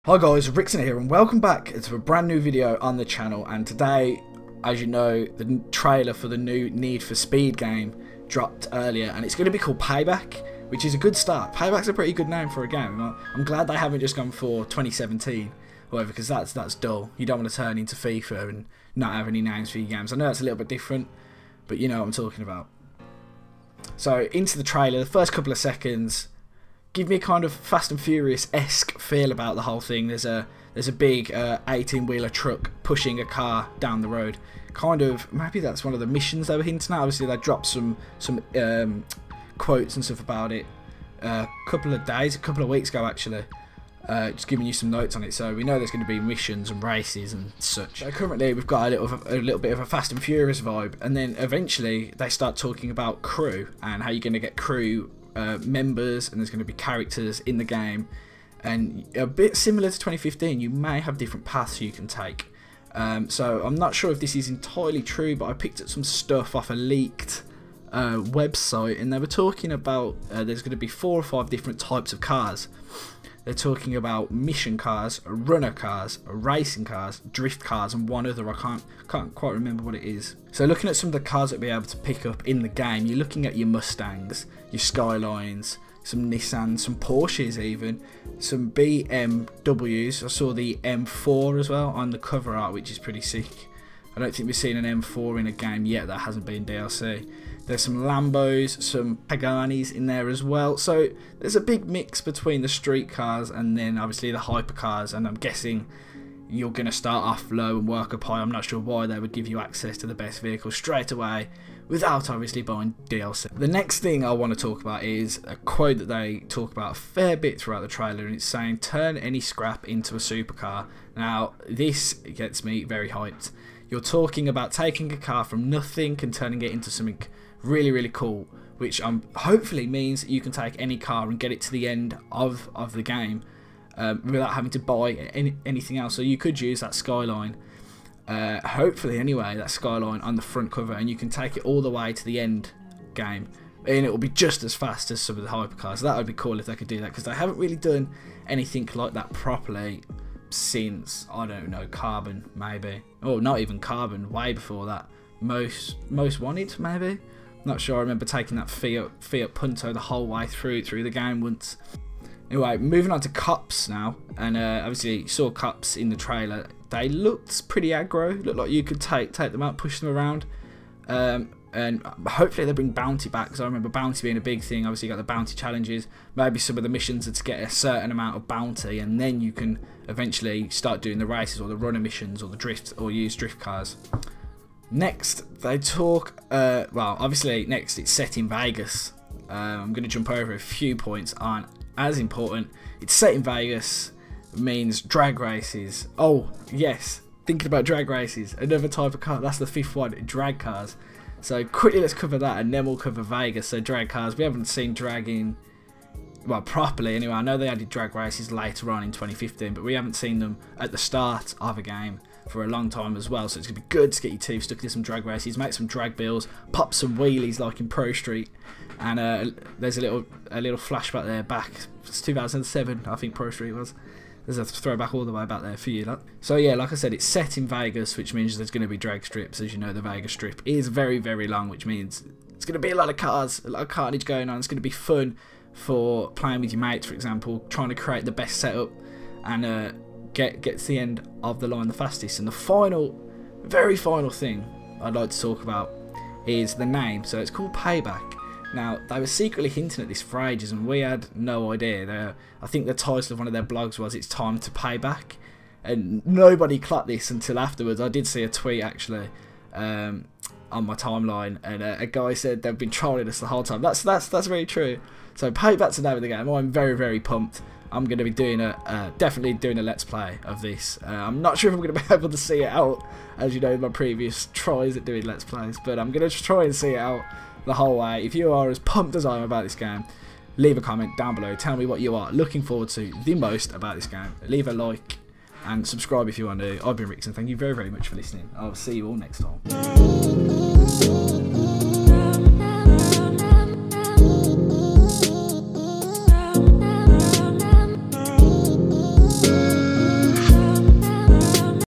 Hi guys, Rickson here and welcome back to a brand new video on the channel. And today, as you know, the trailer for the new Need for Speed game dropped earlier and it's going to be called Payback, which is a good start. Payback's a pretty good name for a game. I'm glad they haven't just gone for 2017 or whatever, because that's dull. You don't want to turn into FIFA and not have any names for your games. I know that's a little bit different, but you know what I'm talking about. So into the trailer, the first couple of seconds give me a kind of Fast and Furious-esque feel about the whole thing. There's a big 18-wheeler truck pushing a car down the road. Kind of, maybe that's one of the missions they were hinting at. Obviously, they dropped some quotes and stuff about it a couple of weeks ago actually. Just giving you some notes on it, so we know there's going to be missions and races and such. So currently we've got a little bit of a Fast and Furious vibe, and then eventually they start talking about crew and how you're going to get crew members, and there's going to be characters in the game, and a bit similar to 2015 you may have different paths you can take. So I'm not sure if this is entirely true, but I picked up some stuff off a leaked website, and they were talking about there's going to be 4 or 5 different types of cars. They're talking about mission cars, runner cars, racing cars, drift cars, and one other. I can't quite remember what it is. So looking at some of the cars that we'll be able to pick up in the game, you're looking at your Mustangs, your Skylines, some Nissans, some Porsches even, some BMWs. I saw the M4 as well on the cover art, which is pretty sick. I don't think we've seen an M4 in a game yet that hasn't been DLC. There's some Lambos, some Paganis in there as well. So there's a big mix between the street cars and then obviously the hypercars, and I'm guessing you're going to start off low and work up high. I'm not sure why they would give you access to the best vehicle straight away without obviously buying DLC. The next thing I want to talk about is a quote that they talk about a fair bit throughout the trailer, and it's saying turn any scrap into a supercar. Now this gets me very hyped. You're talking about taking a car from nothing and turning it into something really cool, which hopefully means you can take any car and get it to the end of the game without having to buy anything else. So you could use that Skyline, hopefully anyway, that Skyline on the front cover, and you can take it all the way to the end game, and it will be just as fast as some of the hypercars. So that would be cool if they could do that, because they haven't really done anything like that properly since, I don't know, Carbon maybe, or not even Carbon, way before that. Most Wanted maybe. Not sure. I remember taking that Fiat Punto the whole way through the game once. Anyway, moving on to cops now, and obviously you saw cops in the trailer. They looked pretty aggro. Looked like you could take them out, push them around, and hopefully they bring bounty back, because I remember bounty being a big thing. Obviously you got the bounty challenges. Maybe some of the missions are to get a certain amount of bounty, and then you can eventually start doing the races or the runner missions or the drift, or use drift cars. Next, they talk, well, obviously, next it's set in Vegas. I'm going to jump over a few points aren't as important. It's set in Vegas, means drag races. Oh, yes, thinking about drag races, another type of car, that's the 5th one, drag cars. So quickly let's cover that, and then we'll cover Vegas. So drag cars, we haven't seen dragging, well, properly anyway. I know they added drag races later on in 2015, but we haven't seen them at the start of a game for a long time as well. So it's going to be good to get your teeth stuck into some drag races, make some drag bills, pop some wheelies like in Pro Street. And there's a little flashback there back, it's 2007 I think Pro Street was. There's a throwback all the way back there for you. So yeah, like I said, it's set in Vegas, which means there's going to be drag strips. As you know, the Vegas Strip is very long, which means it's going to be a lot of cars, a lot of carnage going on. It's going to be fun for playing with your mates, for example, trying to create the best setup and get to the end of the line the fastest. And the final, very final thing I'd like to talk about is the name. So it's called Payback. Now, they were secretly hinting at this for ages, and we had no idea. I think the title of one of their blogs was "It's Time to Pay Back," and nobody clocked this until afterwards. I did see a tweet actually on my timeline, and a guy said they've been trolling us the whole time. That's very true. So Payback's the name of the game. I'm very pumped. I'm going to be doing definitely doing a let's play of this. I'm not sure if I'm going to be able to see it out, as you know, in my previous tries at doing let's plays, but I'm going to try and see it out the whole way. If you are as pumped as I am about this game, leave a comment down below. Tell me what you are looking forward to the most about this game. Leave a like and subscribe if you want to. I've been Rickson. Thank you very much for listening. I'll see you all next time.